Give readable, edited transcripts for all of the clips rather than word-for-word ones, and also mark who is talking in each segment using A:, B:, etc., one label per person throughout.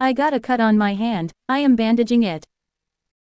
A: I got a cut on my hand, I am bandaging it.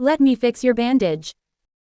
A: Let me fix your bandage.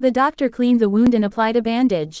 A: The doctor cleaned the wound and applied a bandage.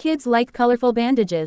A: Kids like colorful bandages.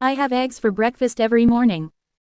A: I have eggs for breakfast every morning.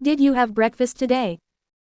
A: Did you have breakfast today?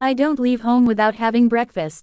A: I don't leave home without having breakfast.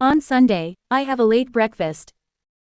A: On Sunday, I have a late breakfast.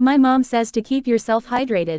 A: My mom says to keep yourself hydrated.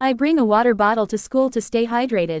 A: I bring a water bottle to school to stay hydrated.